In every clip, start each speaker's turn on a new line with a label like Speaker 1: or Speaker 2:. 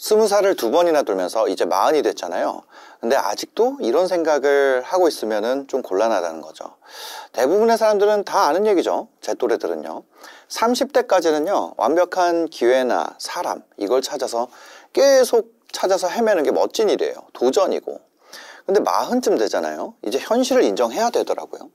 Speaker 1: 20살을 2번이나 돌면서 이제 40이 됐잖아요. 근데 아직도 이런 생각을 하고 있으면 좀 곤란하다는 거죠. 대부분의 사람들은 다 아는 얘기죠. 제 또래들은요. 30대까지는요, 완벽한 기회나 사람, 이걸 찾아서 계속 찾아서 헤매는 게 멋진 일이에요. 도전이고. 근데 40쯤 되잖아요. 이제 현실을 인정해야 되더라고요.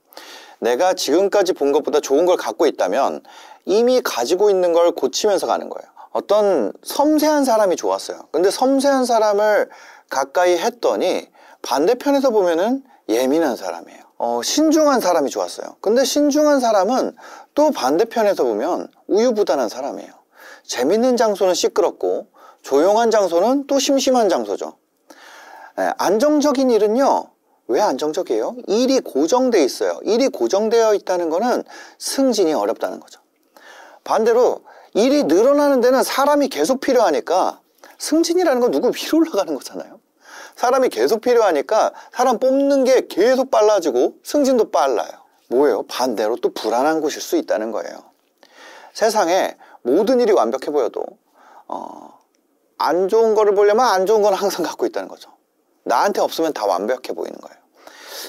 Speaker 1: 내가 지금까지 본 것보다 좋은 걸 갖고 있다면 이미 가지고 있는 걸 고치면서 가는 거예요. 어떤 섬세한 사람이 좋았어요. 근데 섬세한 사람을 가까이 했더니 반대편에서 보면은 예민한 사람이에요. 신중한 사람이 좋았어요. 근데 신중한 사람은 또 반대편에서 보면 우유부단한 사람이에요. 재밌는 장소는 시끄럽고 조용한 장소는 또 심심한 장소죠. 안정적인 일은요, 왜 안정적이에요? 일이 고정되어 있어요. 일이 고정되어 있다는 거는 승진이 어렵다는 거죠. 반대로 일이 늘어나는 데는 사람이 계속 필요하니까, 승진이라는 건 누구 위로 올라가는 거잖아요. 사람이 계속 필요하니까 사람 뽑는 게 계속 빨라지고 승진도 빨라요. 뭐예요? 반대로 또 불안한 곳일 수 있다는 거예요. 세상에 모든 일이 완벽해 보여도 안 좋은 거를 보려면 안 좋은 건 항상 갖고 있다는 거죠. 나한테 없으면 다 완벽해 보이는 거예요.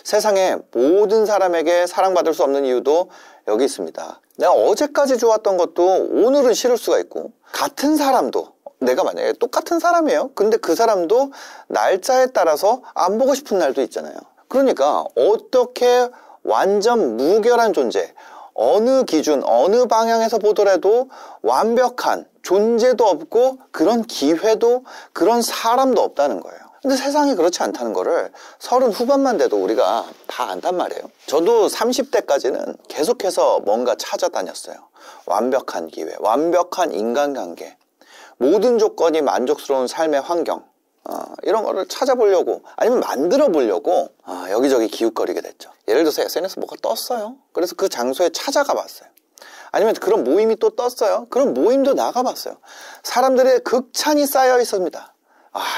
Speaker 1: 세상에 모든 사람에게 사랑받을 수 없는 이유도 여기 있습니다. 내가 어제까지 좋았던 것도 오늘은 싫을 수가 있고, 같은 사람도, 내가 만약에 똑같은 사람이에요. 근데 그 사람도 날짜에 따라서 안 보고 싶은 날도 있잖아요. 그러니까 어떻게 완전 무결한 존재, 어느 기준, 어느 방향에서 보더라도 완벽한 존재도 없고 그런 기회도 그런 사람도 없다는 거예요. 근데 세상이 그렇지 않다는 거를 30 후반만 돼도 우리가 다 안단 말이에요. 저도 30대까지는 계속해서 뭔가 찾아다녔어요. 완벽한 기회, 완벽한 인간관계, 모든 조건이 만족스러운 삶의 환경, 이런 거를 찾아보려고, 아니면 만들어 보려고 여기저기 기웃거리게 됐죠. 예를 들어서 SNS 뭐가 떴어요. 그래서 그 장소에 찾아가 봤어요. 아니면 그런 모임이 또 떴어요. 그런 모임도 나가봤어요. 사람들의 극찬이 쌓여 있습니다.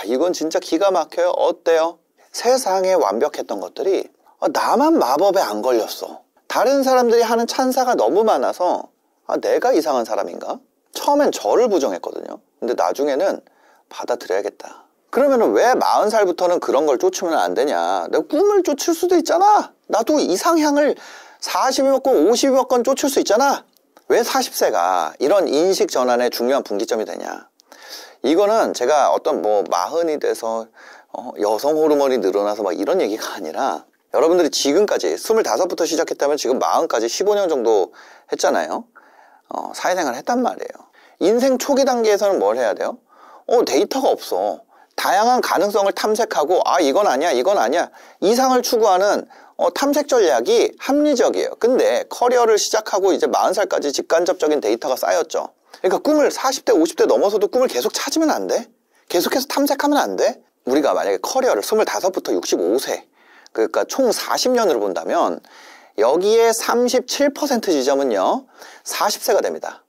Speaker 1: 이건 진짜 기가 막혀요. 어때요? 세상에 완벽했던 것들이 나만 마법에 안 걸렸어. 다른 사람들이 하는 찬사가 너무 많아서 내가 이상한 사람인가? 처음엔 저를 부정했거든요. 근데 나중에는 받아들여야겠다. 그러면 왜 40살부터는 그런 걸 쫓으면 안 되냐? 내가 꿈을 쫓을 수도 있잖아. 나도 이상향을 40여 건, 50여 건 쫓을 수 있잖아. 왜 40세가 이런 인식 전환의 중요한 분기점이 되냐? 이거는 제가 어떤 40이 돼서 여성 호르몬이 늘어나서 막 이런 얘기가 아니라, 여러분들이 지금까지 25부터 시작했다면 지금 40까지 15년 정도 했잖아요. 사회생활을 했단 말이에요. 인생 초기 단계에서는 뭘 해야 돼요? 데이터가 없어. 다양한 가능성을 탐색하고 이건 아니야, 이건 아니야, 이상을 추구하는 탐색 전략이 합리적이에요. 근데 커리어를 시작하고 이제 40살까지 직간접적인 데이터가 쌓였죠. 그러니까 꿈을 40대, 50대 넘어서도 꿈을 계속 찾으면 안 돼. 계속해서 탐색하면 안 돼. 우리가 만약에 커리어를 25부터 65세, 그러니까 총 40년으로 본다면 여기에 37% 지점은요 40세가 됩니다.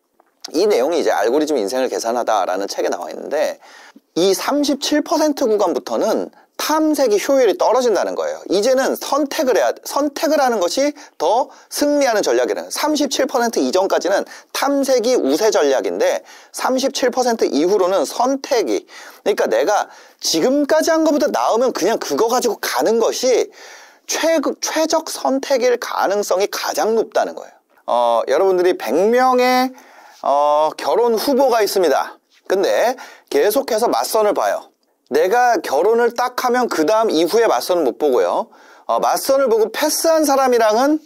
Speaker 1: 이 내용이 이제 알고리즘 인생을 계산하다라는 책에 나와 있는데, 이 37% 구간부터는 탐색이 효율이 떨어진다는 거예요. 이제는 선택을 하는 것이 더 승리하는 전략이라는 거예요. 37% 이전까지는 탐색이 우세 전략인데 37% 이후로는 선택이, 그러니까 내가 지금까지 한 것보다 나으면 그냥 그거 가지고 가는 것이 최적 선택일 가능성이 가장 높다는 거예요. 여러분들이 100명의 결혼 후보가 있습니다. 근데 계속해서 맞선을 봐요. 내가 결혼을 딱 하면 그 다음 이후에 맞선을 못 보고요. 맞선을 보고 패스한 사람이랑은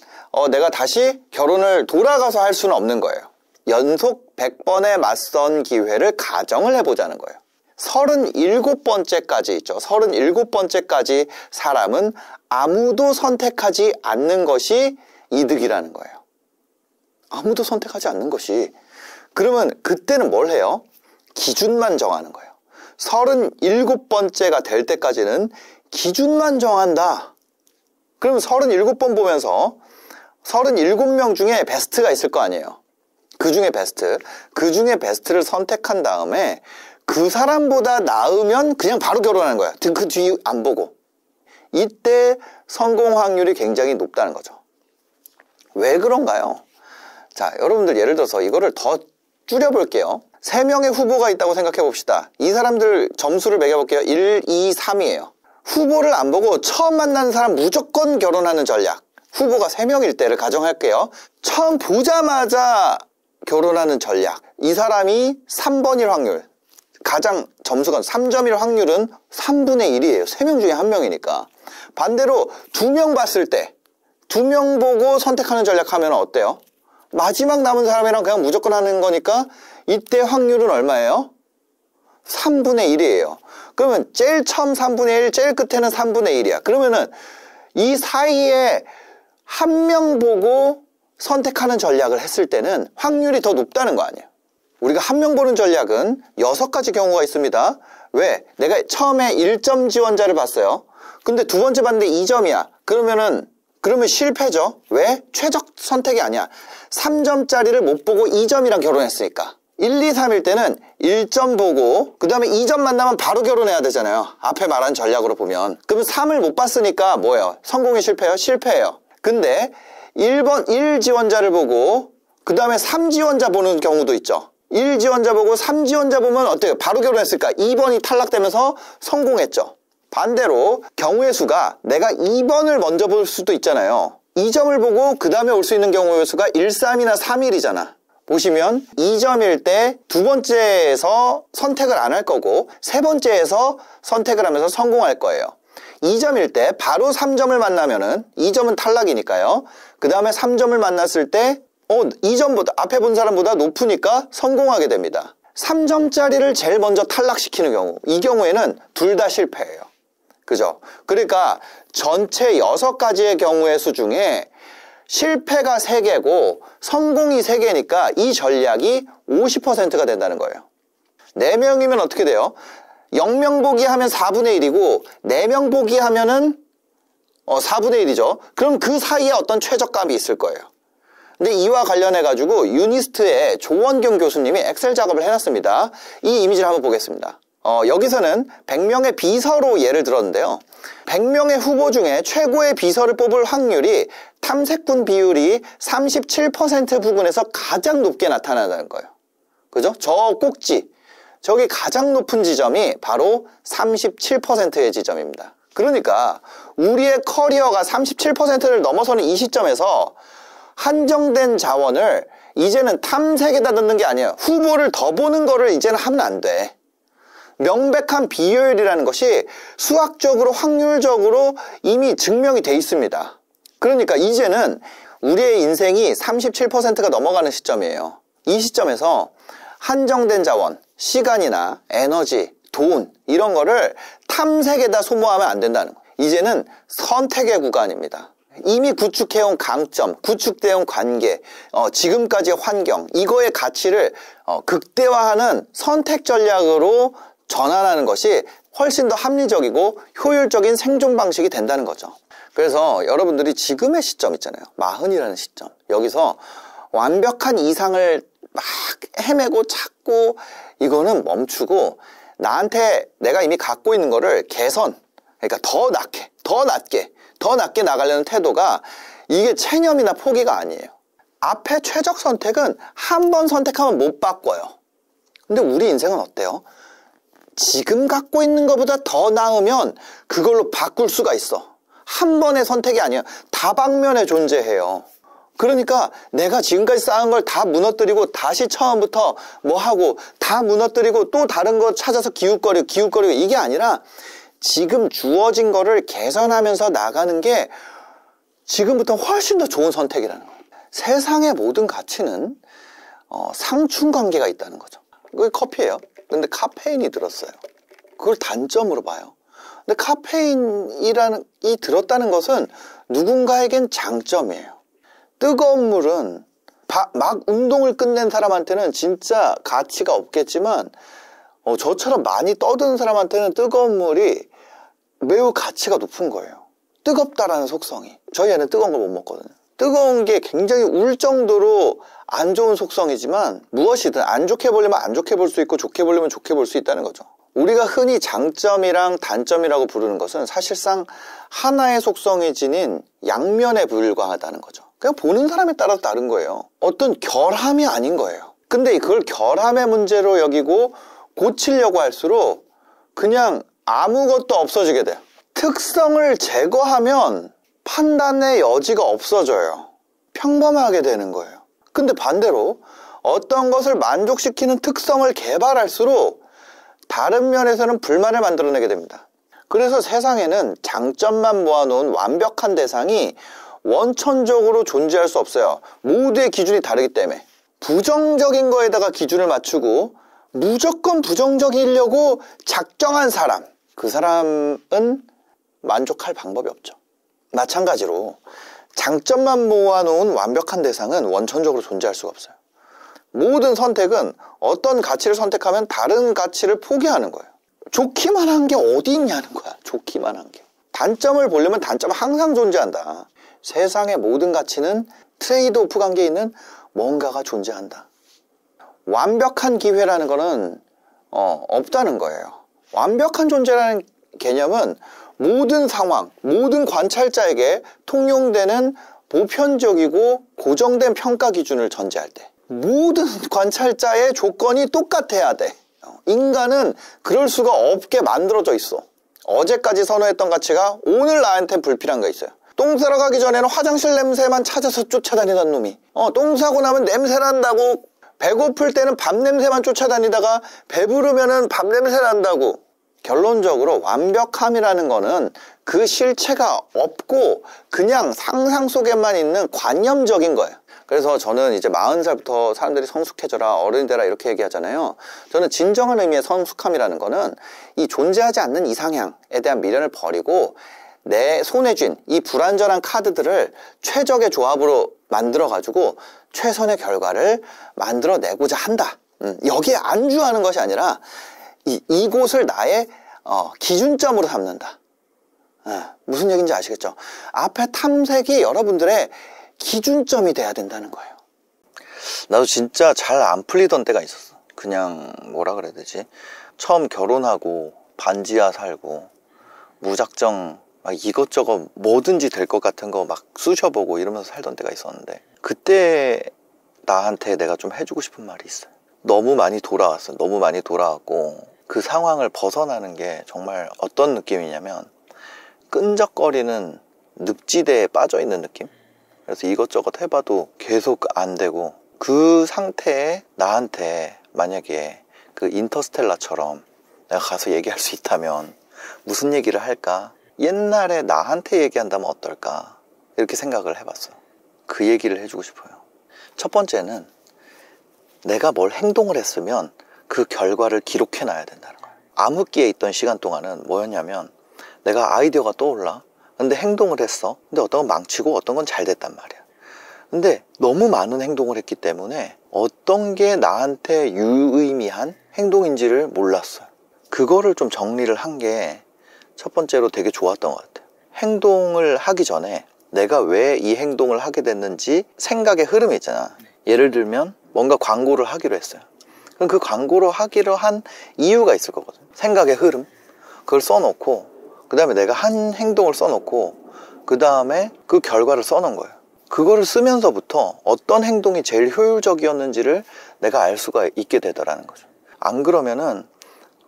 Speaker 1: 내가 다시 결혼을 돌아가서 할 수는 없는 거예요. 연속 100번의 맞선 기회를 가정을 해보자는 거예요. 37번째까지 있죠. 37번째까지 사람은 아무도 선택하지 않는 것이 이득이라는 거예요. 아무도 선택하지 않는 것이. 그러면 그때는 뭘 해요? 기준만 정하는 거예요. 37번째가 될 때까지는 기준만 정한다. 그럼 37번 보면서 37명 중에 베스트가 있을 거 아니에요. 그 중에 베스트를 선택한 다음에 그 사람보다 나으면 그냥 바로 결혼하는 거야. 그 뒤 안 보고. 이때 성공 확률이 굉장히 높다는 거죠. 왜 그런가요? 자, 여러분들 예를 들어서 이거를 더 줄여볼게요. 3명의 후보가 있다고 생각해 봅시다. 이 사람들 점수를 매겨볼게요. 1, 2, 3이에요. 후보를 안 보고 처음 만나는 사람 무조건 결혼하는 전략. 후보가 3명일 때를 가정할게요. 처음 보자마자 결혼하는 전략. 이 사람이 3번일 확률. 가장 점수가 3점일 확률은 3분의 1이에요. 3명 중에 1명이니까. 반대로 2명 봤을 때 2명 보고 선택하는 전략하면 어때요? 마지막 남은 사람이랑 그냥 무조건 하는 거니까 이때 확률은 얼마예요? 3분의 1이에요. 그러면 제일 처음 3분의 1, 제일 끝에는 3분의 1이야. 그러면은 이 사이에 1명 보고 선택하는 전략을 했을 때는 확률이 더 높다는 거 아니에요. 우리가 1명 보는 전략은 6가지 경우가 있습니다. 왜? 내가 처음에 1점 지원자를 봤어요. 근데 두 번째 봤는데 2점이야. 그러면 실패죠. 왜? 최적 선택이 아니야. 3점짜리를 못 보고 2점이랑 결혼했으니까. 1, 2, 3일 때는 1점 보고 그 다음에 2점 만나면 바로 결혼해야 되잖아요. 앞에 말한 전략으로 보면. 그러면 3을 못 봤으니까 뭐예요? 성공이 실패예요? 실패예요. 근데 1번 1 지원자를 보고 그 다음에 3 지원자 보는 경우도 있죠. 1 지원자 보고 3 지원자 보면 어때요? 바로 결혼했을까? 2번이 탈락되면서 성공했죠. 반대로 경우의 수가 내가 2번을 먼저 볼 수도 있잖아요. 2점을 보고 그 다음에 올 수 있는 경우의 수가 1, 3이나 3, 1이잖아. 보시면 2점일 때 두 번째에서 선택을 안 할 거고 세 번째에서 선택을 하면서 성공할 거예요. 2점일 때 바로 3점을 만나면은 2점은 탈락이니까요. 그 다음에 3점을 만났을 때 2점보다 앞에 본 사람보다 높으니까 성공하게 됩니다. 3점짜리를 제일 먼저 탈락시키는 경우, 이 경우에는 둘 다 실패예요. 그죠? 그러니까 전체 6가지의 경우의 수 중에 실패가 3개고 성공이 3개니까 이 전략이 50%가 된다는 거예요. 4명이면 어떻게 돼요? 0명 보기 하면 4분의 1이고 4명 보기 하면은 4분의 1이죠. 그럼 그 사이에 어떤 최저값이 있을 거예요. 근데 이와 관련해 가지고 유니스트의 조원경 교수님이 엑셀 작업을 해놨습니다. 이 이미지를 한번 보겠습니다. 여기서는 100명의 비서로 예를 들었는데요. 100명의 후보 중에 최고의 비서를 뽑을 확률이 탐색군 비율이 37% 부근에서 가장 높게 나타난다는 거예요. 그죠? 저 꼭지, 저기 가장 높은 지점이 바로 37%의 지점입니다. 그러니까 우리의 커리어가 37%를 넘어서는 이 시점에서 한정된 자원을 이제는 탐색에다 넣는 게 아니에요. 후보를 더 보는 거를 이제는 하면 안 돼. 명백한 비효율이라는 것이 수학적으로 확률적으로 이미 증명이 돼 있습니다. 그러니까 이제는 우리의 인생이 37%가 넘어가는 시점이에요. 이 시점에서 한정된 자원, 시간이나 에너지, 돈 이런 거를 탐색에다 소모하면 안 된다는 거예요. 이제는 선택의 구간입니다. 이미 구축해온 강점, 구축되어온 관계, 지금까지의 환경, 이거의 가치를 극대화하는 선택 전략으로 전환하는 것이 훨씬 더 합리적이고 효율적인 생존 방식이 된다는 거죠. 그래서 여러분들이 지금의 시점 있잖아요. 40이라는 시점. 여기서 완벽한 이상을 막 헤매고 찾고 이거는 멈추고 나한테 내가 이미 갖고 있는 거를 개선, 그러니까 더 낮게 나가려는 태도가 이게 체념이나 포기가 아니에요. 앞에 최적 선택은 한 번 선택하면 못 바꿔요. 근데 우리 인생은 어때요? 지금 갖고 있는 것보다 더 나으면 그걸로 바꿀 수가 있어. 한 번의 선택이 아니에요. 다방면에 존재해요. 그러니까 내가 지금까지 쌓은 걸 다 무너뜨리고 다시 처음부터 뭐 하고 다 무너뜨리고 또 다른 거 찾아서 기웃거리고 이게 아니라 지금 주어진 거를 개선하면서 나가는 게 지금부터 훨씬 더 좋은 선택이라는 거예요. 세상의 모든 가치는 상충관계가 있다는 거죠. 그게 커피예요. 근데 카페인이 들었어요. 그걸 단점으로 봐요. 근데 카페인이 들었다는 것은 누군가에겐 장점이에요. 뜨거운 물은 막 운동을 끝낸 사람한테는 진짜 가치가 없겠지만 저처럼 많이 떠드는 사람한테는 뜨거운 물이 매우 가치가 높은 거예요. 뜨겁다라는 속성이. 저희 애는 뜨거운 걸 못 먹거든요. 뜨거운 게 굉장히 울 정도로 안 좋은 속성이지만 무엇이든 안 좋게 보려면 안 좋게 볼 수 있고 좋게 보려면 좋게 볼 수 있다는 거죠. 우리가 흔히 장점이랑 단점이라고 부르는 것은 사실상 하나의 속성이 지닌 양면에 불과하다는 거죠. 그냥 보는 사람에 따라서 다른 거예요. 어떤 결함이 아닌 거예요. 근데 그걸 결함의 문제로 여기고 고치려고 할수록 그냥 아무것도 없어지게 돼요. 특성을 제거하면 판단의 여지가 없어져요. 평범하게 되는 거예요. 근데 반대로 어떤 것을 만족시키는 특성을 개발할수록 다른 면에서는 불만을 만들어내게 됩니다. 그래서 세상에는 장점만 모아놓은 완벽한 대상이 원천적으로 존재할 수 없어요. 모두의 기준이 다르기 때문에. 부정적인 거에다가 기준을 맞추고 무조건 부정적이려고 작정한 사람, 그 사람은 만족할 방법이 없죠. 마찬가지로 장점만 모아놓은 완벽한 대상은 원천적으로 존재할 수가 없어요. 모든 선택은 어떤 가치를 선택하면 다른 가치를 포기하는 거예요. 좋기만 한 게 어디 있냐는 거야. 좋기만 한 게. 단점을 보려면 단점은 항상 존재한다. 세상의 모든 가치는 트레이드오프 관계에 있는 뭔가가 존재한다. 완벽한 기회라는 거는 없다는 거예요. 완벽한 존재라는 개념은 모든 상황, 모든 관찰자에게 통용되는 보편적이고 고정된 평가 기준을 전제할 때 모든 관찰자의 조건이 똑같아야 돼. 인간은 그럴 수가 없게 만들어져 있어. 어제까지 선호했던 가치가 오늘 나한테 불필요한 거 있어요. 똥 싸러 가기 전에는 화장실 냄새만 찾아서 쫓아다니던 놈이 똥 싸고 나면 냄새 난다고 배고플 때는 밥 냄새만 쫓아다니다가 배부르면은 밥 냄새 난다고. 결론적으로 완벽함이라는 거는 그 실체가 없고 그냥 상상 속에만 있는 관념적인 거예요. 그래서 저는 이제 40살부터 사람들이 성숙해져라, 어른이 되라 이렇게 얘기하잖아요. 저는 진정한 의미의 성숙함이라는 거는 이 존재하지 않는 이상향에 대한 미련을 버리고 내 손에 쥔 이 불완전한 카드들을 최적의 조합으로 만들어가지고 최선의 결과를 만들어내고자 한다. 여기에 안주하는 것이 아니라 이곳을 나의 기준점으로 삼는다. 무슨 얘기인지 아시겠죠? 앞에 탐색이 여러분들의 기준점이 돼야 된다는 거예요. 나도 진짜 잘 안 풀리던 때가 있었어. 그냥 뭐라 그래야 되지? 처음 결혼하고 반지하 살고 무작정 막 이것저것 뭐든지 될 것 같은 거 막 쑤셔보고 이러면서 살던 때가 있었는데 그때 나한테 내가 좀 해주고 싶은 말이 있어요. 너무 많이 돌아왔어. 너무 많이 돌아왔고 그 상황을 벗어나는 게 정말 어떤 느낌이냐면 끈적거리는 늪지대에 빠져있는 느낌? 그래서 이것저것 해봐도 계속 안 되고 그 상태에 나한테 만약에 그 인터스텔라처럼 내가 가서 얘기할 수 있다면 무슨 얘기를 할까? 옛날에 나한테 얘기한다면 어떨까? 이렇게 생각을 해봤어. 그 얘기를 해주고 싶어요. 첫 번째는 내가 뭘 행동을 했으면 그 결과를 기록해놔야 된다는 거예요. 암흑기에 있던 시간 동안은 뭐였냐면 내가 아이디어가 떠올라. 근데 행동을 했어. 근데 어떤 건 망치고 어떤 건 잘 됐단 말이야. 근데 너무 많은 행동을 했기 때문에 어떤 게 나한테 유의미한 행동인지를 몰랐어요. 그거를 좀 정리를 한 게 첫 번째로 되게 좋았던 것 같아요. 행동을 하기 전에 내가 왜 이 행동을 하게 됐는지 생각의 흐름이 있잖아. 예를 들면 뭔가 광고를 하기로 했어요. 그럼 그 광고를 하기로 한 이유가 있을 거거든. 생각의 흐름. 그걸 써놓고 그 다음에 내가 한 행동을 써놓고 그 다음에 그 결과를 써놓은 거예요. 그거를 쓰면서부터 어떤 행동이 제일 효율적이었는지를 내가 알 수가 있게 되더라는 거죠. 안 그러면은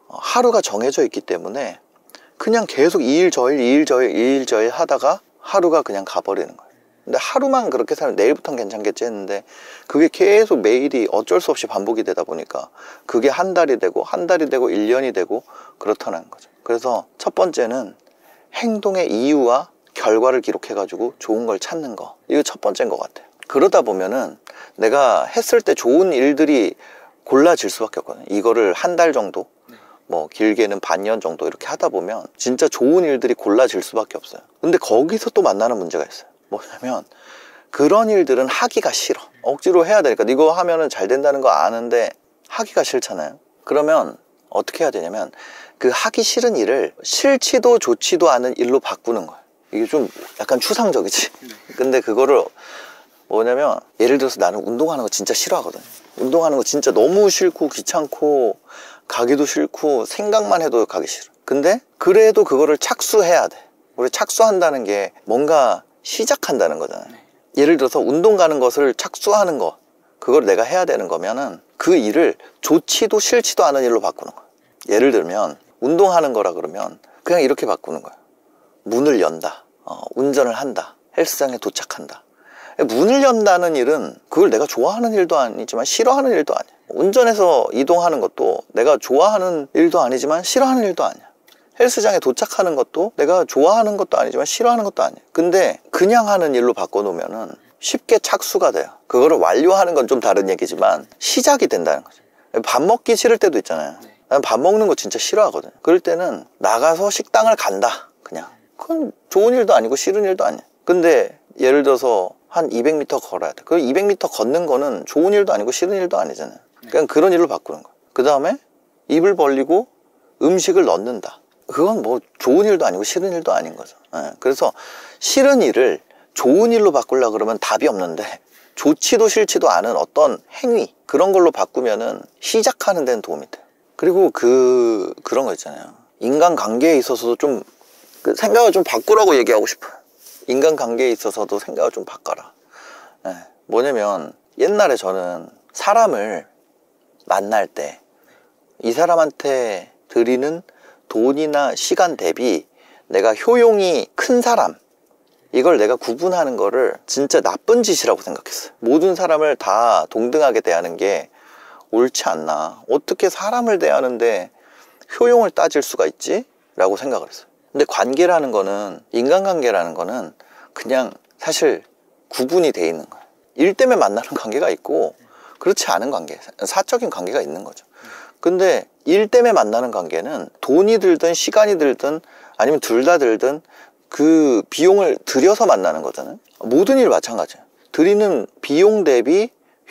Speaker 1: 하루가 정해져 있기 때문에 그냥 계속 이 일 저 일, 이 일 저 일, 이 일 저 일 하다가 하루가 그냥 가버리는 거예요. 근데 하루만 그렇게 살면 내일부터는 괜찮겠지 했는데 그게 계속 매일이 어쩔 수 없이 반복이 되다 보니까 그게 한 달이 되고 1년이 되고 그렇다는 거죠. 그래서 첫 번째는 행동의 이유와 결과를 기록해가지고 좋은 걸 찾는 거. 이거 첫 번째인 것 같아요. 그러다 보면은 내가 했을 때 좋은 일들이 골라질 수밖에 없거든요. 이거를 한 달 정도, 뭐 길게는 반년 정도 이렇게 하다 보면 진짜 좋은 일들이 골라질 수밖에 없어요. 근데 거기서 또 만나는 문제가 있어요. 뭐냐면 그런 일들은 하기가 싫어. 억지로 해야 되니까 이거 하면은 잘 된다는 거 아는데 하기가 싫잖아요. 그러면 어떻게 해야 되냐면 그 하기 싫은 일을 싫지도 좋지도 않은 일로 바꾸는 거예요. 이게 좀 약간 추상적이지. 근데 그거를 뭐냐면 예를 들어서 나는 운동하는 거 진짜 싫어하거든. 운동하는 거 진짜 너무 싫고 귀찮고 가기도 싫고 생각만 해도 가기 싫어. 근데 그래도 그거를 착수해야 돼. 우리 착수한다는 게 뭔가 시작한다는 거잖아요. 예를 들어서 운동 가는 것을 착수하는 거, 그걸 내가 해야 되는 거면은 그 일을 좋지도 싫지도 않은 일로 바꾸는 거야. 예를 들면 운동하는 거라 그러면 그냥 이렇게 바꾸는 거야. 문을 연다, 운전을 한다, 헬스장에 도착한다. 문을 연다는 일은 그걸 내가 좋아하는 일도 아니지만 싫어하는 일도 아니야. 운전해서 이동하는 것도 내가 좋아하는 일도 아니지만 싫어하는 일도 아니야. 헬스장에 도착하는 것도 내가 좋아하는 것도 아니지만 싫어하는 것도 아니야. 근데 그냥 하는 일로 바꿔놓으면은 쉽게 착수가 돼요. 그거를 완료하는 건 좀 다른 얘기지만 시작이 된다는 거죠. 밥 먹기 싫을 때도 있잖아요. 난 밥 먹는 거 진짜 싫어하거든. 그럴 때는 나가서 식당을 간다. 그냥 그건 좋은 일도 아니고 싫은 일도 아니야. 근데 예를 들어서 한 200m 걸어야 돼. 그 200m 걷는 거는 좋은 일도 아니고 싫은 일도 아니잖아요. 그냥 그런 일로 바꾸는 거야. 그 다음에 입을 벌리고 음식을 넣는다. 그건 뭐 좋은 일도 아니고 싫은 일도 아닌 거죠. 그래서 싫은 일을 좋은 일로 바꾸려고 그러면 답이 없는데, 좋지도 싫지도 않은 어떤 행위, 그런 걸로 바꾸면은 시작하는 데는 도움이 돼요. 그리고 그런 거 있잖아요. 인간관계에 있어서도 좀 생각을 좀 바꾸라고 얘기하고 싶어요. 인간관계에 있어서도 생각을 좀 바꿔라. 뭐냐면 옛날에 저는 사람을 만날 때 이 사람한테 드리는 돈이나 시간 대비 내가 효용이 큰 사람, 이걸 내가 구분하는 거를 진짜 나쁜 짓이라고 생각했어요. 모든 사람을 다 동등하게 대하는 게 옳지 않나. 어떻게 사람을 대하는데 효용을 따질 수가 있지? 라고 생각을 했어요. 근데 관계라는 거는, 인간관계라는 거는 그냥 사실 구분이 돼 있는 거예요. 일 때문에 만나는 관계가 있고 그렇지 않은 관계, 사적인 관계가 있는 거죠. 근데 일 때문에 만나는 관계는 돈이 들든 시간이 들든 아니면 둘 다 들든 그 비용을 들여서 만나는 거잖아요. 모든 일 마찬가지예요. 들이는 비용 대비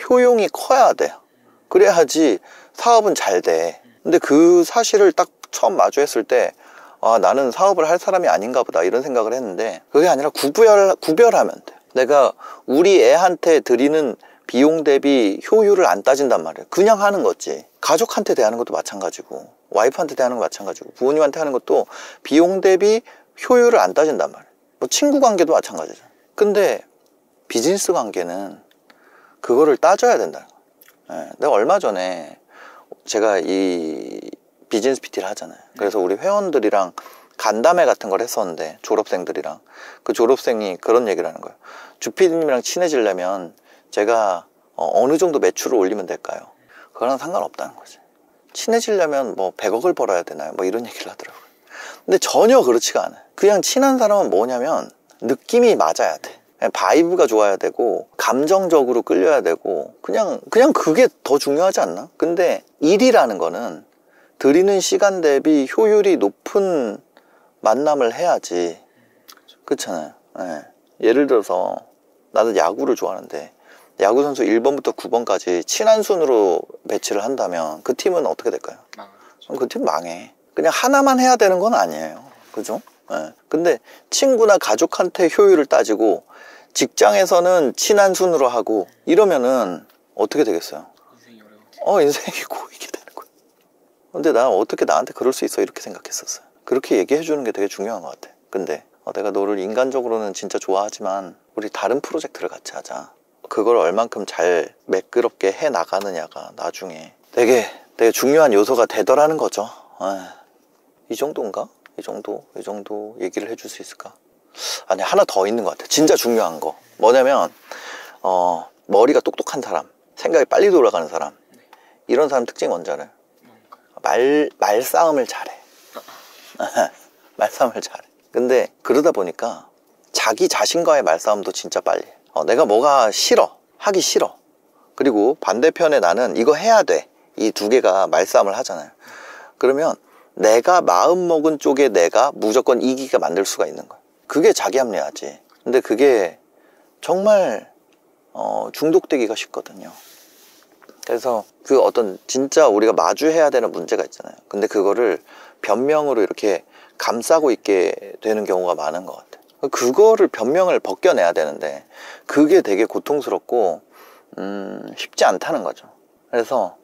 Speaker 1: 효용이 커야 돼요. 그래야지 사업은 잘 돼. 근데 그 사실을 딱 처음 마주했을 때, 아, 나는 사업을 할 사람이 아닌가 보다, 이런 생각을 했는데, 그게 아니라 구별하면 돼. 내가 우리 애한테 드리는 비용 대비 효율을 안 따진단 말이에요. 그냥 하는 거지. 가족한테 대하는 것도 마찬가지고, 와이프한테 대하는 것도 마찬가지고, 부모님한테 하는 것도 비용 대비 효율을 안 따진단 말이에요. 뭐 친구 관계도 마찬가지죠. 근데 비즈니스 관계는 그거를 따져야 된다는 거예요. 내가 얼마 전에 제가 이 비즈니스 PT를 하잖아요. 그래서 우리 회원들이랑 간담회 같은 걸 했었는데, 졸업생들이랑. 그 졸업생이 그런 얘기를 하는 거예요. 주PD님이랑 친해지려면 제가 어느 정도 매출을 올리면 될까요? 그거랑 상관없다는 거지. 친해지려면 뭐 100억을 벌어야 되나요? 뭐 이런 얘기를 하더라고요. 근데 전혀 그렇지가 않아요. 그냥 친한 사람은 뭐냐면 느낌이 맞아야 돼. 바이브가 좋아야 되고 감정적으로 끌려야 되고 그냥 그게 더 중요하지 않나? 근데 일이라는 거는 드리는 시간 대비 효율이 높은 만남을 해야지. 그렇잖아요. 예를 들어서 나는 야구를 좋아하는데 야구선수 1번부터 9번까지 친한 순으로 배치를 한다면 그 팀은 어떻게 될까요? 그 팀 망해. 그냥 하나만 해야 되는 건 아니에요. 그죠? 근데 친구나 가족한테 효율을 따지고 직장에서는 친한 순으로 하고 이러면은 어떻게 되겠어요?
Speaker 2: 인생이 어려워.
Speaker 1: 인생이 고이게 되는 거야. 근데 난 어떻게 나한테 그럴 수 있어? 이렇게 생각했었어요. 그렇게 얘기해 주는 게 되게 중요한 것 같아. 근데 내가 너를 인간적으로는 진짜 좋아하지만 우리 다른 프로젝트를 같이 하자. 그걸 얼만큼 잘 매끄럽게 해 나가느냐가 나중에 되게 중요한 요소가 되더라는 거죠. 이 정도인가? 이 정도 얘기를 해줄 수 있을까? 아니, 하나 더 있는 것 같아. 진짜 중요한 거. 뭐냐면, 머리가 똑똑한 사람, 생각이 빨리 돌아가는 사람, 이런 사람 특징이 뭔지 알아요? 말싸움을 잘해. 말싸움을 잘해. 근데 그러다 보니까 자기 자신과의 말싸움도 진짜 빨리 해. 내가 뭐가 싫어. 하기 싫어. 그리고 반대편에 나는 이거 해야 돼. 이 두 개가 말싸움을 하잖아요. 그러면 내가 마음먹은 쪽에 내가 무조건 이기게 만들 수가 있는 거야. 그게 자기 합리화지. 근데 그게 정말 중독되기가 쉽거든요. 그래서 그 어떤 진짜 우리가 마주해야 되는 문제가 있잖아요. 근데 그거를 변명으로 이렇게 감싸고 있게 되는 경우가 많은 것 같아요. 그거를 변명을 벗겨내야 되는데 그게 되게 고통스럽고 쉽지 않다는 거죠. 그래서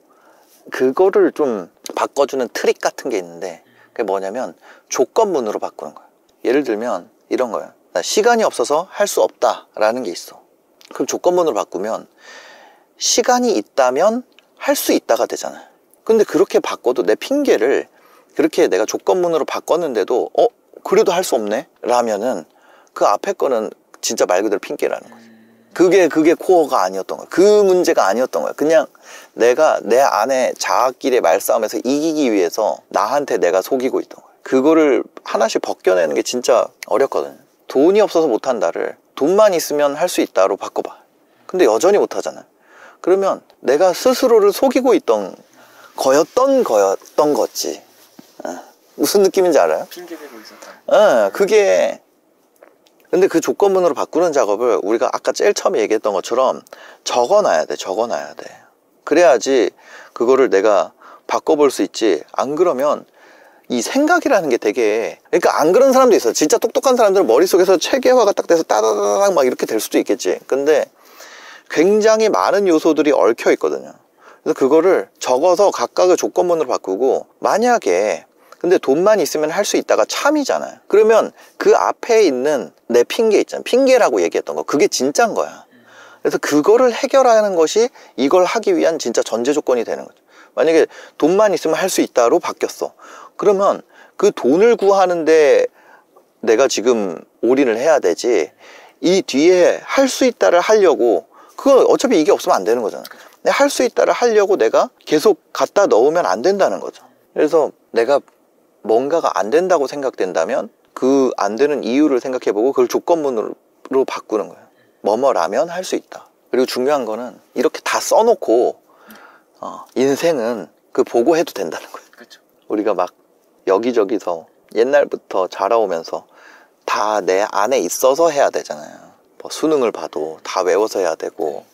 Speaker 1: 그거를 좀 바꿔주는 트릭 같은 게 있는데 그게 뭐냐면 조건문으로 바꾸는 거예요. 예를 들면 이런 거예요. 나 시간이 없어서 할 수 없다 라는 게 있어. 그럼 조건문으로 바꾸면 시간이 있다면 할 수 있다가 되잖아요. 근데 그렇게 바꿔도 내 핑계를 그렇게 내가 조건문으로 바꿨는데도 그래도 할 수 없네? 라면은 그 앞에 거는 진짜 말 그대로 핑계라는 거죠. 그게 코어가 아니었던 거야. 그 문제가 아니었던 거야. 그냥 내가 내 안에 자아끼리의 말싸움에서 이기기 위해서 나한테 내가 속이고 있던 거야. 그거를 하나씩 벗겨내는 게 진짜 어렵거든요. 돈이 없어서 못한다를 돈만 있으면 할 수 있다로 바꿔봐. 근데 여전히 못하잖아요. 그러면 내가 스스로를 속이고 있던 거였던 거지. 무슨 느낌인지 알아요?
Speaker 2: 핑계대고 있었다.
Speaker 1: 그게 근데 그 조건문으로 바꾸는 작업을 우리가 아까 제일 처음에 얘기했던 것처럼 적어놔야 돼. 그래야지 그거를 내가 바꿔볼 수 있지. 안 그러면 이 생각이라는 게 되게, 그러니까 안 그런 사람도 있어요. 진짜 똑똑한 사람들은 머릿속에서 체계화가 딱 돼서 따다다닥 막 이렇게 될 수도 있겠지. 근데 굉장히 많은 요소들이 얽혀 있거든요. 그래서 그거를 적어서 각각의 조건문으로 바꾸고, 만약에 근데 돈만 있으면 할 수 있다가 참이잖아요. 그러면 그 앞에 있는 내 핑계 있잖아요. 핑계라고 얘기했던 거. 그게 진짜인 거야. 그래서 그거를 해결하는 것이 이걸 하기 위한 진짜 전제 조건이 되는 거죠. 만약에 돈만 있으면 할 수 있다로 바뀌었어. 그러면 그 돈을 구하는데 내가 지금 올인을 해야 되지. 이 뒤에 할 수 있다를 하려고, 그거 어차피 이게 없으면 안 되는 거잖아. 할 수 있다를 하려고 내가 계속 갖다 넣으면 안 된다는 거죠. 그래서 내가 뭔가가 안 된다고 생각된다면 그 안 되는 이유를 생각해보고 그걸 조건문으로 바꾸는 거예요. 뭐뭐라면 할 수 있다. 그리고 중요한 거는 이렇게 다 써놓고 인생은 그 보고 해도 된다는 거예요.
Speaker 2: 그렇죠.
Speaker 1: 우리가 막 여기저기서 옛날부터 자라오면서 다 내 안에 있어서 해야 되잖아요. 뭐 수능을 봐도 다 외워서 해야 되고,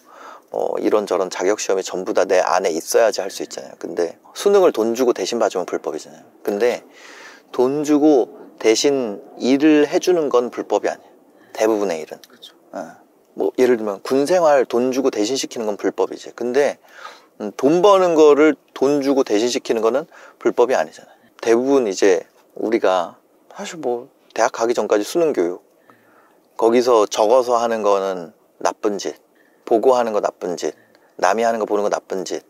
Speaker 1: 이런저런 자격시험이 전부 다 내 안에 있어야지 할 수 있잖아요. 근데 수능을 돈 주고 대신 봐주면 불법이잖아요. 근데 돈 주고 대신 일을 해주는 건 불법이 아니에요. 대부분의 일은.
Speaker 2: 그렇죠.
Speaker 1: 뭐 예를 들면 군생활 돈 주고 대신 시키는 건 불법이지. 근데 돈 버는 거를 돈 주고 대신 시키는 거는 불법이 아니잖아요. 대부분 이제 우리가 사실 뭐 대학 가기 전까지 수능 교육, 거기서 적어서 하는 거는 나쁜 짓, 보고 하는 거 나쁜 짓, 남이 하는 거 보는 거 나쁜 짓,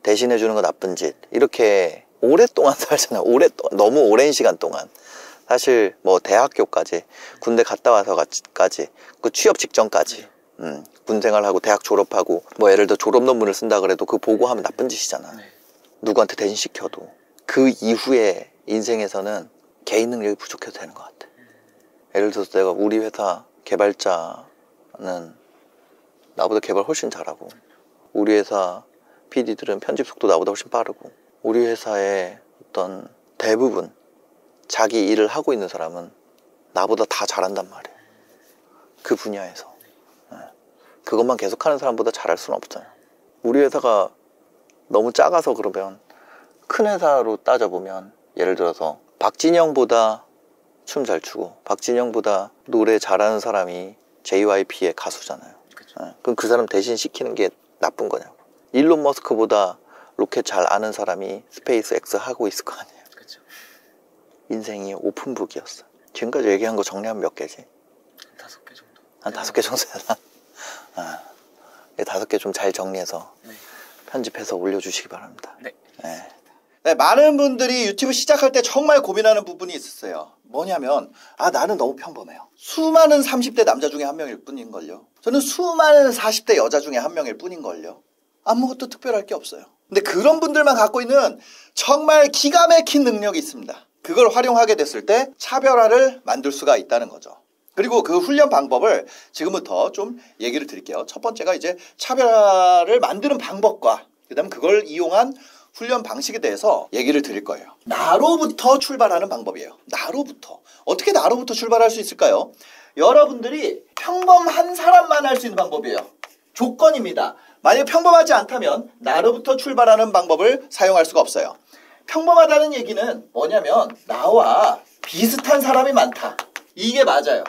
Speaker 1: 대신해 주는 거 나쁜 짓, 이렇게 오랫동안 살잖아요. 너무 오랜 시간 동안. 사실 뭐 대학교까지, 군대 갔다 와서까지, 그 취업 직전까지, 군생활하고 대학 졸업하고, 뭐 예를 들어 졸업 논문을 쓴다 그래도 그 보고 하면 나쁜 짓이잖아. 누구한테 대신 시켜도. 그 이후에 인생에서는 개인 능력이 부족해도 되는 것 같아. 예를 들어서 내가 우리 회사 개발자는 나보다 개발 훨씬 잘하고, 우리 회사 PD들은 편집 속도 나보다 훨씬 빠르고, 우리 회사의 어떤 대부분 자기 일을 하고 있는 사람은 나보다 다 잘한단 말이에요. 그 분야에서. 그것만 계속하는 사람보다 잘할 수는 없잖아요. 우리 회사가 너무 작아서 그러면, 큰 회사로 따져보면 예를 들어서 박진영보다 춤 잘 추고 박진영보다 노래 잘하는 사람이 JYP의 가수잖아요. 그럼 그 사람 대신 시키는 게 나쁜 거냐고. 일론 머스크보다 로켓 잘 아는 사람이 스페이스 X 하고 있을 거 아니에요.
Speaker 2: 그렇죠.
Speaker 1: 인생이 오픈북이었어. 지금까지 얘기한 거 정리하면 몇 개지?
Speaker 2: 5개 정도.
Speaker 1: 한 5개 정도야. 5개 좀 잘 정리해서 편집해서 올려주시기 바랍니다. 네, 많은 분들이 유튜브 시작할 때 정말 고민하는 부분이 있었어요. 뭐냐면, 나는 너무 평범해요. 수많은 30대 남자 중에 한 명일 뿐인걸요. 저는 수많은 40대 여자 중에 한 명일 뿐인걸요. 아무것도 특별할 게 없어요. 근데 그런 분들만 갖고 있는 정말 기가 막힌 능력이 있습니다. 그걸 활용하게 됐을 때 차별화를 만들 수가 있다는 거죠. 그리고 그 훈련 방법을 지금부터 좀 얘기를 드릴게요. 첫 번째가 이제 차별화를 만드는 방법과 그 다음 그걸 이용한 훈련 방식에 대해서 얘기를 드릴 거예요. 나로부터 출발하는 방법이에요. 나로부터. 어떻게 나로부터 출발할 수 있을까요? 여러분들이 평범한 사람만 할 수 있는 방법이에요. 조건입니다. 만약 평범하지 않다면 나로부터 출발하는 방법을 사용할 수가 없어요. 평범하다는 얘기는 뭐냐면 나와 비슷한 사람이 많다. 이게 맞아요.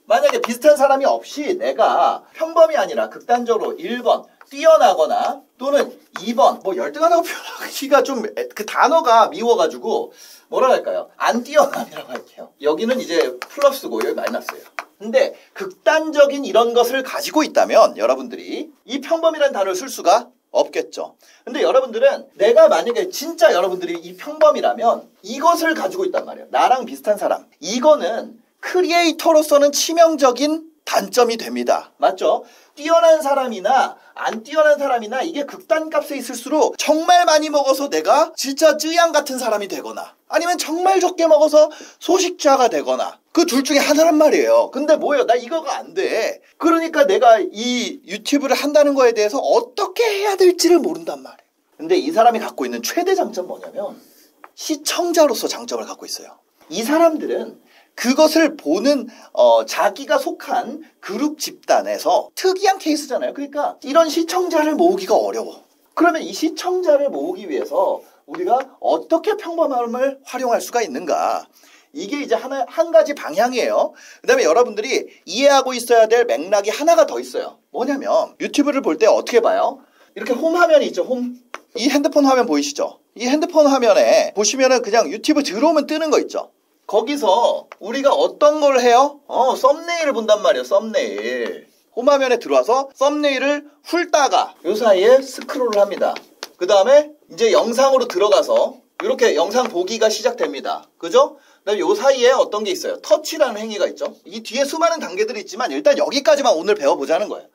Speaker 1: 만약에 비슷한 사람이 없이 내가 평범이 아니라 극단적으로 1번 뛰어나거나 또는 2번 뭐 열등하다고 표현하기가 좀 그 단어가 미워가지고 뭐라 할까요? 안 뛰어남이라고 할게요. 여기는 이제 플러스고 여기 마이너스예요. 근데 극단적인 이런 것을 가지고 있다면 여러분들이
Speaker 3: 이 평범이라는 단어를 쓸 수가 없겠죠. 근데 여러분들은 내가 만약에 진짜 여러분들이 이 평범이라면 이것을 가지고 있단 말이에요. 나랑 비슷한 사람. 이거는 크리에이터로서는 치명적인 단점이 됩니다. 맞죠? 뛰어난 사람이나 안 뛰어난 사람이나 이게 극단값에 있을수록 정말 많이 먹어서 내가 진짜 쯔양 같은 사람이 되거나 아니면 정말 적게 먹어서 소식자가 되거나 그 둘 중에 하나란 말이에요. 근데 뭐예요? 나 이거가 안 돼. 그러니까 내가 이 유튜브를 한다는 거에 대해서 어떻게 해야 될지를 모른단 말이에요. 근데 이 사람이 갖고 있는 최대 장점 뭐냐면 시청자로서 장점을 갖고 있어요. 이 사람들은 그것을 보는 자기가 속한 그룹 집단에서 특이한 케이스잖아요. 그러니까 이런 시청자를 모으기가 어려워. 그러면 이 시청자를 모으기 위해서 우리가 어떻게 평범함을 활용할 수가 있는가? 이게 이제 한 가지 방향이에요. 그 다음에 여러분들이 이해하고 있어야 될 맥락이 하나가 더 있어요. 뭐냐면 유튜브를 볼 때 어떻게 봐요? 이렇게 홈 화면이 있죠. 홈. 이 핸드폰 화면 보이시죠? 이 핸드폰 화면에 보시면은 그냥 유튜브 들어오면 뜨는 거 있죠. 거기서 우리가 어떤 걸 해요? 썸네일을 본단 말이에요. 썸네일. 홈화면에 들어와서 썸네일을 훑다가 요 사이에 스크롤을 합니다. 그 다음에 이제 영상으로 들어가서 이렇게 영상 보기가 시작됩니다. 그죠? 그다음에 요 사이에 어떤 게 있어요? 터치라는 행위가 있죠. 이 뒤에 수많은 단계들이 있지만 일단 여기까지만 오늘 배워보자는 거예요.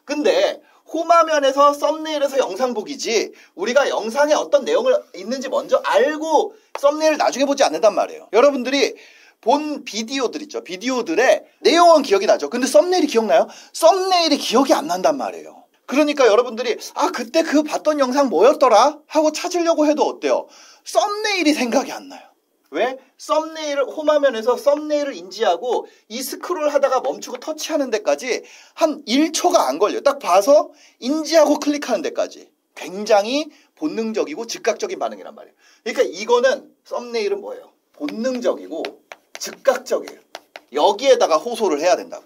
Speaker 3: 근데 홈화면에서 썸네일에서 영상 보기지 우리가 영상에 어떤 내용을 있는지 먼저 알고 썸네일을 나중에 보지 않는단 말이에요. 여러분들이 본 비디오들 있죠. 비디오들의 내용은 기억이 나죠. 근데 썸네일이 기억나요? 썸네일이 기억이 안 난단 말이에요. 그러니까 여러분들이 그때 그 봤던 영상 뭐였더라? 하고 찾으려고 해도 어때요? 썸네일이 생각이 안 나요. 왜? 썸네일을 홈화면에서 썸네일을 인지하고 이 스크롤 하다가 멈추고 터치하는 데까지 한 1초가 안 걸려요. 딱 봐서 인지하고 클릭하는 데까지. 굉장히 본능적이고 즉각적인 반응이란 말이에요. 그러니까 이거는 썸네일은 뭐예요? 본능적이고 즉각적이에요. 여기에다가 호소를 해야 된다고.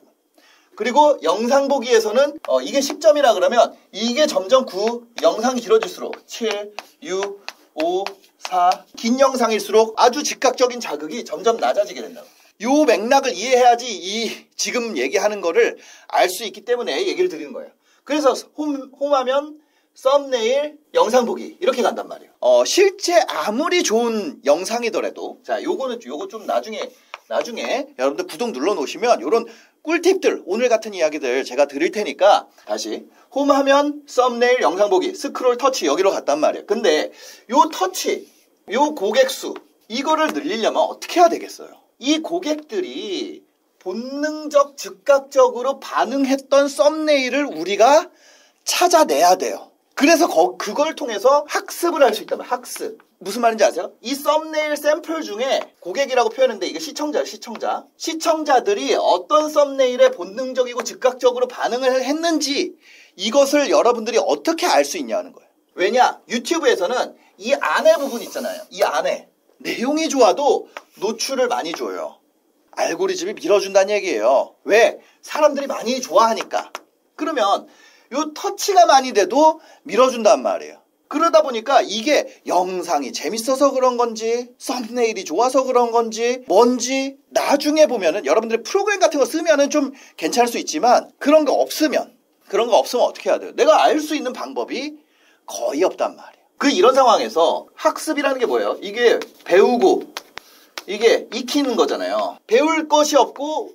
Speaker 3: 그리고 영상 보기에서는 이게 10점이라 그러면 이게 점점 9, 영상이 길어질수록 7, 6, 5, 4 긴 영상일수록 아주 즉각적인 자극이 점점 낮아지게 된다고. 요 맥락을 이해해야지 이 지금 얘기하는 거를 알 수 있기 때문에 얘기를 드리는 거예요. 그래서 홈화면, 썸네일, 영상 보기 이렇게 간단 말이에요. 실제 아무리 좋은 영상이더라도 자 요거 좀 나중에 여러분들 구독 눌러 놓으시면 요런 꿀팁들 오늘 같은 이야기들 제가 드릴 테니까 다시 홈화면, 썸네일, 영상 보기, 스크롤, 터치 여기로 갔단 말이에요. 근데 요 터치, 요 고객수 이거를 늘리려면 어떻게 해야 되겠어요? 이 고객들이 본능적 즉각적으로 반응했던 썸네일을 우리가 찾아내야 돼요. 그래서 그걸 통해서 학습을 할 수 있다면 학습. 무슨 말인지 아세요? 이 썸네일 샘플 중에 고객이라고 표현했는데 이게 시청자들이 어떤 썸네일에 본능적이고 즉각적으로 반응을 했는지 이것을 여러분들이 어떻게 알 수 있냐는 거예요. 왜냐? 유튜브에서는 이 안에 부분 있잖아요. 이 안에 내용이 좋아도 노출을 많이 줘요. 알고리즘이 밀어준다는 얘기예요. 왜? 사람들이 많이 좋아하니까. 그러면 요 터치가 많이 돼도 밀어준단 말이에요. 그러다 보니까 이게 영상이 재밌어서 그런 건지 썸네일이 좋아서 그런 건지 뭔지 나중에 보면은 여러분들이 프로그램 같은 거 쓰면은 좀 괜찮을 수 있지만 그런 거 없으면 어떻게 해야 돼요? 내가 알 수 있는 방법이 거의 없단 말이에요. 이런 상황에서 학습이라는 게 뭐예요? 이게 배우고 이게 익히는 거잖아요. 배울 것이 없고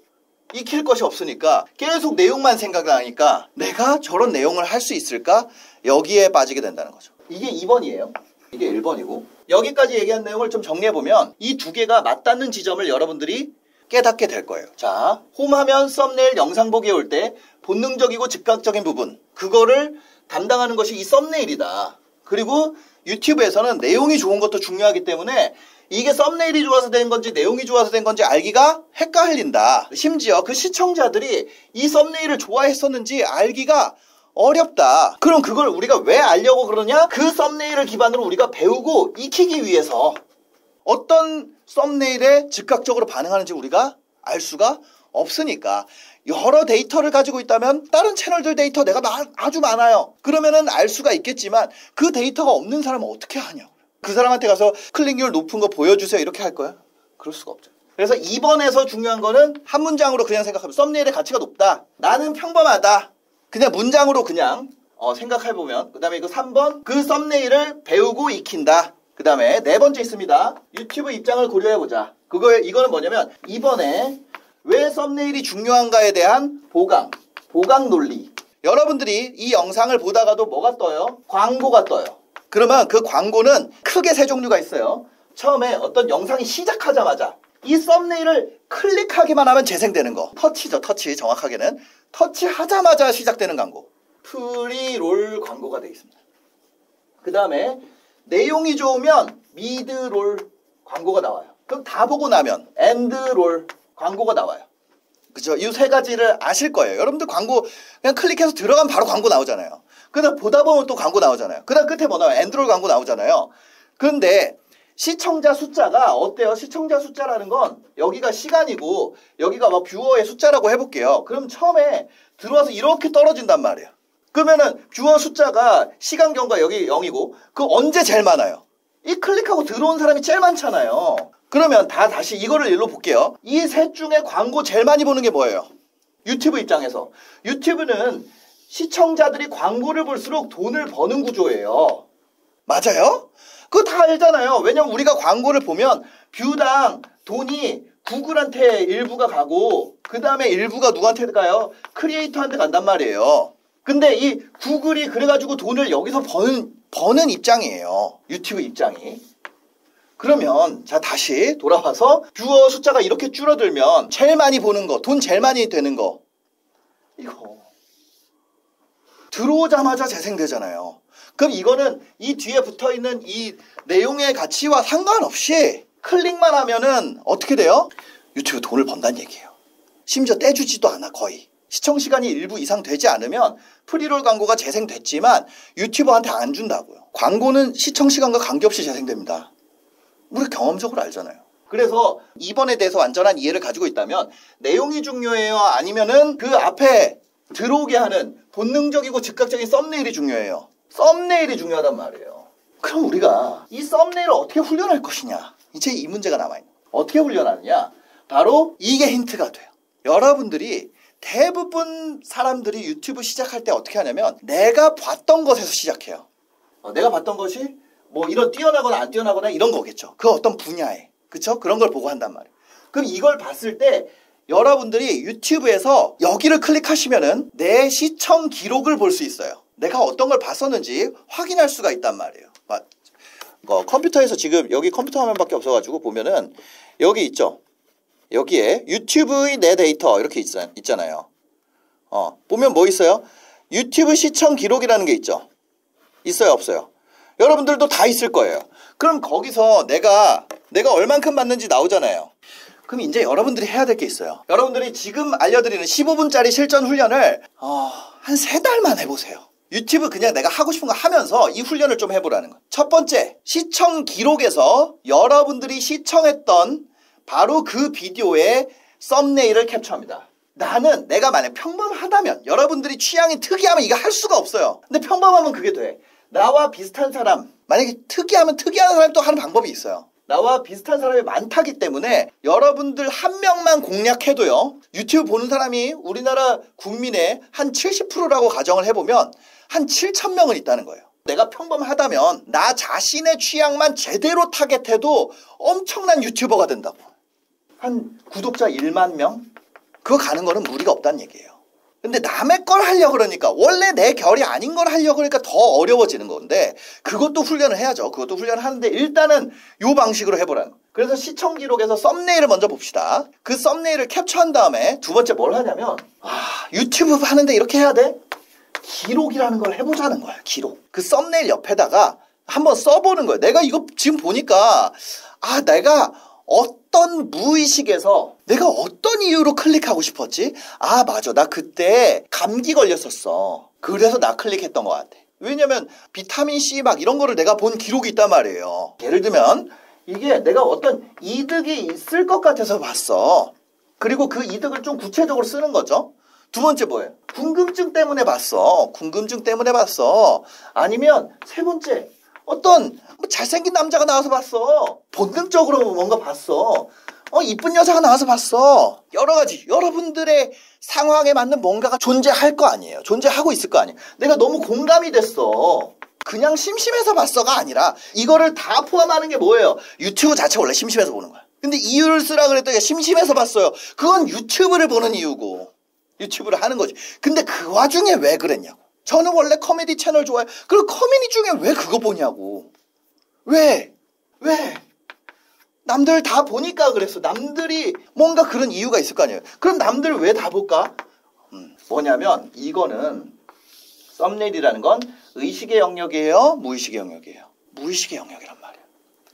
Speaker 3: 익힐 것이 없으니까 계속 내용만 생각나니까 내가 저런 내용을 할 수 있을까? 여기에 빠지게 된다는 거죠. 이게 2번이에요. 이게 1번이고 여기까지 얘기한 내용을 좀 정리해보면 이 두 개가 맞닿는 지점을 여러분들이 깨닫게 될 거예요. 자, 홈화면, 썸네일, 영상 보기에 올 때 본능적이고 즉각적인 부분 그거를 담당하는 것이 이 썸네일이다. 그리고 유튜브에서는 내용이 좋은 것도 중요하기 때문에 이게 썸네일이 좋아서 된 건지 내용이 좋아서 된 건지 알기가 헷갈린다. 심지어 그 시청자들이 이 썸네일을 좋아했었는지 알기가 어렵다. 그럼 그걸 우리가 왜 알려고 그러냐? 그 썸네일을 기반으로 우리가 배우고 익히기 위해서 어떤 썸네일에 즉각적으로 반응하는지 우리가 알 수가 없으니까 여러 데이터를 가지고 있다면 다른 채널들 데이터 내가 아주 많아요. 그러면은 알 수가 있겠지만 그 데이터가 없는 사람은 어떻게 하냐고. 그 사람한테 가서 클릭률 높은 거 보여주세요 이렇게 할 거야? 그럴 수가 없죠. 그래서 2번에서 중요한 거는 한 문장으로 그냥 생각하면 썸네일의 가치가 높다. 나는 평범하다. 그냥 문장으로 그냥 생각해보면 그 다음에 그 3번 그 썸네일을 배우고 익힌다. 그 다음에 네 번째 있습니다. 유튜브 입장을 고려해보자. 이거는 뭐냐면 이번에 왜 썸네일이 중요한가에 대한 보강 논리. 여러분들이 이 영상을 보다가도 뭐가 떠요? 광고가 떠요. 그러면 그 광고는 크게 세 종류가 있어요. 처음에 어떤 영상이 시작하자마자 이 썸네일을 클릭하기만 하면 재생되는 거. 터치죠, 터치. 정확하게는 터치하자마자 시작되는 광고. 프리롤 광고가 되어 있습니다. 그 다음에 내용이 좋으면 미드롤 광고가 나와요. 그럼 다 보고 나면 엔드롤 광고가 나와요. 그죠? 이 세 가지를 아실 거예요. 여러분들 광고 그냥 클릭해서 들어가면 바로 광고 나오잖아요. 그다음 보다 보면 또 광고 나오잖아요. 그다음 끝에 뭐 나와요? 엔드롤 광고 나오잖아요. 그런데 시청자 숫자가 어때요? 시청자 숫자라는 건 여기가 시간이고 여기가 막 뷰어의 숫자라고 해볼게요. 그럼 처음에 들어와서 이렇게 떨어진단 말이에요. 그러면은 뷰어 숫자가 시간 경과 여기 0이고 그 언제 제일 많아요? 이 클릭하고 들어온 사람이 제일 많잖아요. 그러면 다시 이거를 일로 볼게요. 이 셋 중에 광고 제일 많이 보는 게 뭐예요? 유튜브 입장에서. 유튜브는 시청자들이 광고를 볼수록 돈을 버는 구조예요. 맞아요? 그거 다 알잖아요. 왜냐면 우리가 광고를 보면 뷰당 돈이 구글한테 일부가 가고 그 다음에 일부가 누구한테 가요? 크리에이터한테 간단 말이에요. 근데 이 구글이 그래가지고 돈을 여기서 버는 입장이에요. 유튜브 입장이. 그러면 자 다시 돌아와서 뷰어 숫자가 이렇게 줄어들면 제일 많이 보는 거, 돈 제일 많이 되는 거 이거 들어오자마자 재생되잖아요. 그럼 이거는 이 뒤에 붙어있는 이 내용의 가치와 상관없이 클릭만 하면은 어떻게 돼요? 유튜브 돈을 번다는 얘기예요. 심지어 떼주지도 않아 거의. 시청시간이 일부 이상 되지 않으면 프리롤 광고가 재생됐지만 유튜버한테 안 준다고요. 광고는 시청시간과 관계없이 재생됩니다. 우리 경험적으로 알잖아요. 그래서 이번에 대해서 완전한 이해를 가지고 있다면 내용이 중요해요? 아니면은 그 앞에 들어오게 하는 본능적이고 즉각적인 썸네일이 중요해요? 썸네일이 중요하단 말이에요. 그럼 우리가 이 썸네일을 어떻게 훈련할 것이냐? 이제 이 문제가 남아있는 거예요. 어떻게 훈련하느냐? 바로 이게 힌트가 돼요. 여러분들이 대부분 사람들이 유튜브 시작할 때 어떻게 하냐면 내가 봤던 것에서 시작해요. 내가 봤던 것이 뭐 이런 뛰어나거나 안 뛰어나거나 이런 거겠죠. 그 어떤 분야에. 그쵸? 그런 걸 보고 한단 말이에요. 그럼 이걸 봤을 때 여러분들이 유튜브에서 여기를 클릭하시면은 내 시청 기록을 볼 수 있어요. 내가 어떤 걸 봤었는지 확인할 수가 있단 말이에요. 컴퓨터에서 지금 여기 컴퓨터 화면밖에 없어가지고 보면은 여기 있죠. 여기에 유튜브의 내 데이터 이렇게 있잖아요. 보면 뭐 있어요? 유튜브 시청 기록이라는 게 있죠. 있어요, 없어요? 여러분들도 다 있을 거예요. 그럼 거기서 내가 얼만큼 봤는지 나오잖아요. 그럼 이제 여러분들이 해야 될 게 있어요. 여러분들이 지금 알려드리는 15분짜리 실전 훈련을 한 3달만 해보세요. 유튜브 그냥 내가 하고 싶은 거 하면서 이 훈련을 좀 해보라는 거. 첫 번째, 시청 기록에서 여러분들이 시청했던 바로 그 비디오의 썸네일을 캡처합니다. 나는 내가 만약 평범하다면 여러분들이 취향이 특이하면 이거 할 수가 없어요. 근데 평범하면 그게 돼. 나와 비슷한 사람, 만약에 특이하면 특이한 사람이 또 하는 방법이 있어요. 나와 비슷한 사람이 많다기 때문에 여러분들 한 명만 공략해도요. 유튜브 보는 사람이 우리나라 국민의 한 70%라고 가정을 해보면 한 7,000명은 있다는 거예요. 내가 평범하다면 나 자신의 취향만 제대로 타겟해도 엄청난 유튜버가 된다고. 한 구독자 1만 명? 그거 가는 거는 무리가 없다는 얘기예요. 근데 남의 걸 하려고 그러니까 원래 내 결이 아닌 걸 하려고 그러니까 더 어려워지는 건데 그것도 훈련을 해야죠. 그것도 훈련을 하는데 일단은 요 방식으로 해보라는 거예요. 그래서 시청 기록에서 썸네일을 먼저 봅시다. 그 썸네일을 캡처한 다음에 두 번째 뭘 하냐면 유튜브 하는데 이렇게 해야 돼? 기록이라는 걸 해보자는 거야. 기록. 그 썸네일 옆에다가 한번 써보는 거예요. 내가 이거 지금 보니까 내가 어떤 무의식에서 내가 어떤 이유로 클릭하고 싶었지? 맞아. 나 그때 감기 걸렸었어. 그래서 나 클릭했던 것 같아. 왜냐면 비타민C 막 이런 거를 내가 본 기록이 있단 말이에요. 예를 들면 이게 내가 어떤 이득이 있을 것 같아서 봤어. 그리고 그 이득을 좀 구체적으로 쓰는 거죠. 두 번째 뭐예요? 궁금증 때문에 봤어. 궁금증 때문에 봤어. 아니면 세 번째 어떤 잘생긴 남자가 나와서 봤어. 본능적으로 뭔가 봤어. 이쁜 여자가 나와서 봤어. 여러 가지 여러분들의 상황에 맞는 뭔가가 존재할 거 아니에요. 존재하고 있을 거 아니에요. 내가 너무 공감이 됐어. 그냥 심심해서 봤어가 아니라 이거를 다 포함하는 게 뭐예요? 유튜브 자체 원래 심심해서 보는 거야. 근데 이유를 쓰라 그랬더니 심심해서 봤어요. 그건 유튜브를 보는 이유고 유튜브를 하는 거지. 근데 그 와중에 왜 그랬냐고. 저는 원래 코미디 채널 좋아해요. 그럼 코미디 중에 왜 그거 보냐고. 왜? 남들 다 보니까 그랬어. 남들이 뭔가 그런 이유가 있을 거 아니에요. 그럼 남들 왜 다 볼까? 뭐냐면 이거는 썸네일이라는 건 의식의 영역이에요? 무의식의 영역이에요? 무의식의 영역이란 말이에요.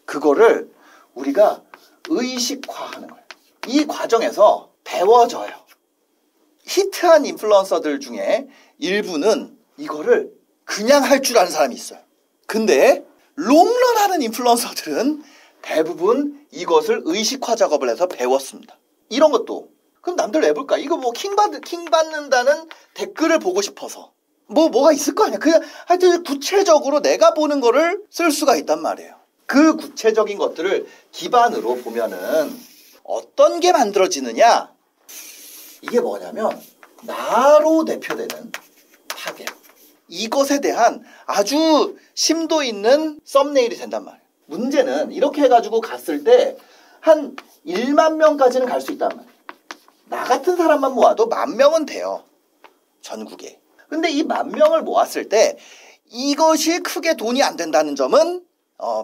Speaker 3: 그거를 우리가 의식화하는 거예요. 이 과정에서 배워져요. 히트한 인플루언서들 중에 일부는 이거를 그냥 할 줄 아는 사람이 있어요. 근데 롱런하는 인플루언서들은 대부분 이것을 의식화 작업을 해서 배웠습니다. 이런 것도 그럼 남들 왜 볼까? 이거 뭐 킹 받는다는 댓글을 보고 싶어서 뭐가 있을 거 아니야. 그냥 하여튼 구체적으로 내가 보는 거를 쓸 수가 있단 말이에요. 그 구체적인 것들을 기반으로 보면은 어떤 게 만들어지느냐? 이게 뭐냐면 나로 대표되는 타겟. 이것에 대한 아주 심도 있는 썸네일이 된단 말이에요. 문제는 이렇게 해가지고 갔을 때 한 1만 명까지는 갈 수 있단 말이에요. 나 같은 사람만 모아도 10,000명은 돼요. 전국에. 근데 이 10,000명을 모았을 때 이것이 크게 돈이 안 된다는 점은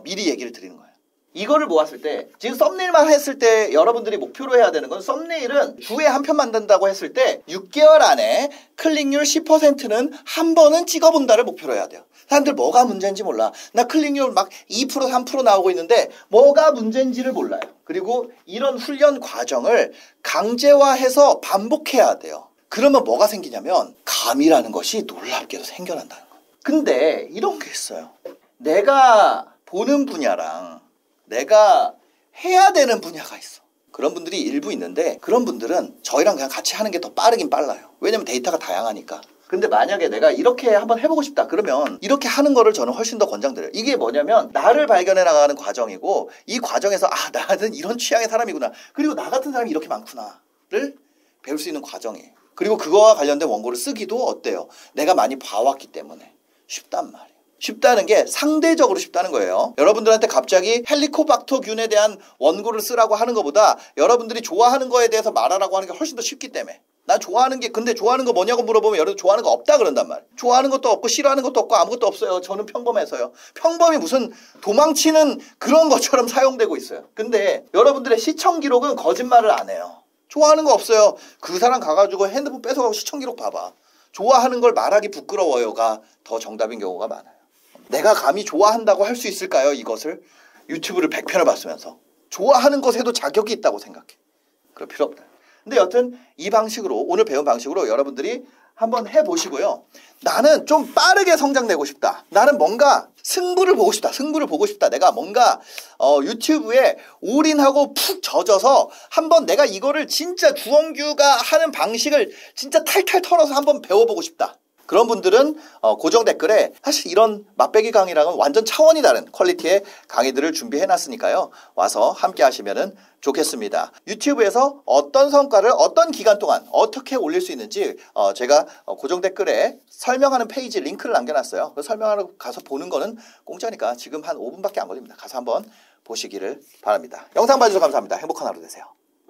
Speaker 3: 미리 얘기를 드리는 거예요. 이거를 모았을 때 지금 썸네일만 했을 때 여러분들이 목표로 해야 되는 건 썸네일은 주에 한 편 만든다고 했을 때 6개월 안에 클릭률 10%는 한 번은 찍어본다를 목표로 해야 돼요. 사람들 뭐가 문제인지 몰라. 나 클릭률 막 2% 3% 나오고 있는데 뭐가 문제인지를 몰라요. 그리고 이런 훈련 과정을 강제화해서 반복해야 돼요. 그러면 뭐가 생기냐면 감이라는 것이 놀랍게도 생겨난다는 거예요. 근데 이런 게 있어요. 내가 보는 분야랑 내가 해야 되는 분야가 있어. 그런 분들이 일부 있는데 그런 분들은 저희랑 그냥 같이 하는 게 더 빠르긴 빨라요. 왜냐면 데이터가 다양하니까. 근데 만약에 내가 이렇게 한번 해보고 싶다 그러면 이렇게 하는 거를 저는 훨씬 더 권장드려요. 이게 뭐냐면 나를 발견해 나가는 과정이고 이 과정에서 나는 이런 취향의 사람이구나. 그리고 나 같은 사람이 이렇게 많구나를 배울 수 있는 과정이에요. 그리고 그거와 관련된 원고를 쓰기도 어때요? 내가 많이 봐왔기 때문에 쉽단 말이에요. 쉽다는 게 상대적으로 쉽다는 거예요. 여러분들한테 갑자기 헬리코박터균에 대한 원고를 쓰라고 하는 것보다 여러분들이 좋아하는 거에 대해서 말하라고 하는 게 훨씬 더 쉽기 때문에. 나 좋아하는 게 근데 좋아하는 거 뭐냐고 물어보면 여러분 좋아하는 거 없다 그런단 말이에요. 좋아하는 것도 없고 싫어하는 것도 없고 아무것도 없어요. 저는 평범해서요. 평범이 무슨 도망치는 그런 것처럼 사용되고 있어요. 근데 여러분들의 시청 기록은 거짓말을 안 해요. 좋아하는 거 없어요. 그 사람 가가지고 핸드폰 뺏어가고 시청 기록 봐봐. 좋아하는 걸 말하기 부끄러워요가 더 정답인 경우가 많아요. 내가 감히 좋아한다고 할 수 있을까요? 이것을 유튜브를 100편을 봤으면서 좋아하는 것에도 자격이 있다고 생각해. 그럴 필요 없다. 근데 여튼 이 방식으로 오늘 배운 방식으로 여러분들이 한번 해보시고요. 나는 좀 빠르게 성장되고 싶다. 나는 뭔가 승부를 보고 싶다. 승부를 보고 싶다. 내가 뭔가 유튜브에 올인하고 푹 젖어서 한번 내가 이거를 진짜 주원규가 하는 방식을 진짜 탈탈 털어서 한번 배워보고 싶다. 그런 분들은 고정 댓글에 사실 이런 맛배기 강의랑은 완전 차원이 다른 퀄리티의 강의들을 준비해놨으니까요. 와서 함께 하시면 좋겠습니다. 유튜브에서 어떤 성과를 어떤 기간 동안 어떻게 올릴 수 있는지 제가 고정 댓글에 설명하는 페이지 링크를 남겨놨어요. 그 설명하러 가서 보는 거는 공짜니까 지금 한 5분밖에 안 걸립니다. 가서 한번 보시기를 바랍니다. 영상 봐주셔서 감사합니다. 행복한 하루 되세요.